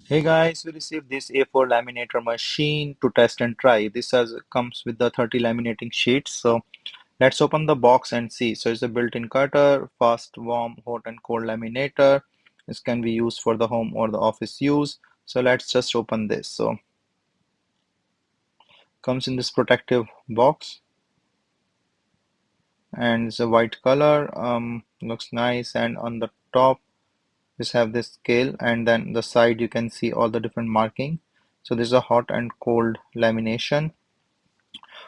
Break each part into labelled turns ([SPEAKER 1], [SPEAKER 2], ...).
[SPEAKER 1] Hey guys, we received this A4 laminator machine to test and try. This comes with the 30 laminating sheets. So let's open the box and see. So it's a built-in cutter, fast, warm, hot and cold laminator. This can be used for the home or the office use. So let's just open this. So comes in this protective box and it's a white color. Looks nice, and on the top just have this scale, and then the side you can see all the different marking. So this is a hot and cold lamination.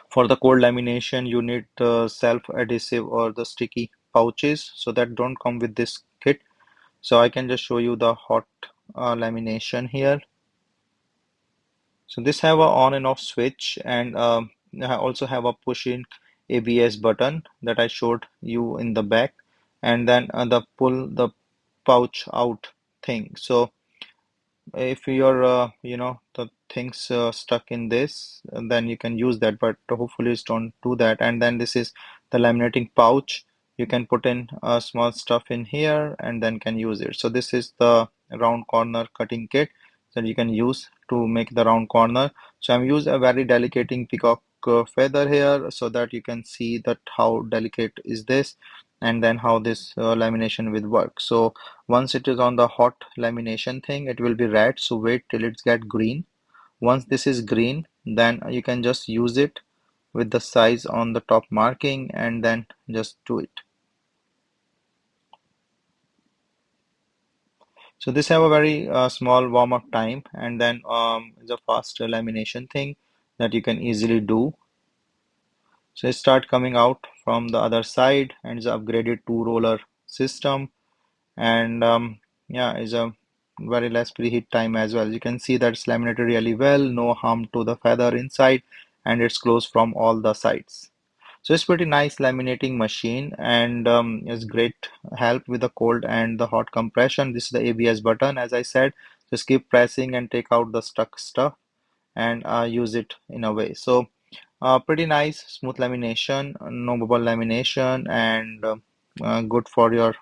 [SPEAKER 1] For the cold lamination, you need the self-adhesive or the sticky pouches, so that don't come with this kit. So I can just show you the hot lamination here. So this have a on and off switch, and I also have a push-in ABS button that I showed you in the back, and then the pull the pouch out thing. So if you're the things stuck in this, then you can use that, but hopefully just don't do that. And then this is the laminating pouch. You can put in small stuff in here and then can use it. So this is the round corner cutting kit that you can use to make the round corner. So I'm use a very delicate peacock feather here, so that you can see that how delicate is this, and then how this lamination will work. So once it is on the hot lamination thing, it will be red, so wait till it get green. Once this is green, then you can just use it with the size on the top marking and then just do it. So this have a very small warm-up time, and then is a faster lamination thing that you can easily do. So it start coming out from the other side, and it's upgraded two roller system, and yeah, is a very less preheat time as well. You can see that it's laminated really well, no harm to the feather inside, and it's closed from all the sides. So it's pretty nice laminating machine, and it's great help with the cold and the hot compression. This is the ABS button, as I said. Just keep pressing and take out the stuck stuff, and use it in a way. So pretty nice smooth lamination, no bubble lamination, and good for your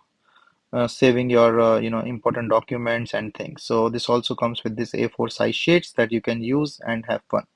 [SPEAKER 1] saving your important documents and things. So this also comes with this A4 size sheets that you can use and have fun.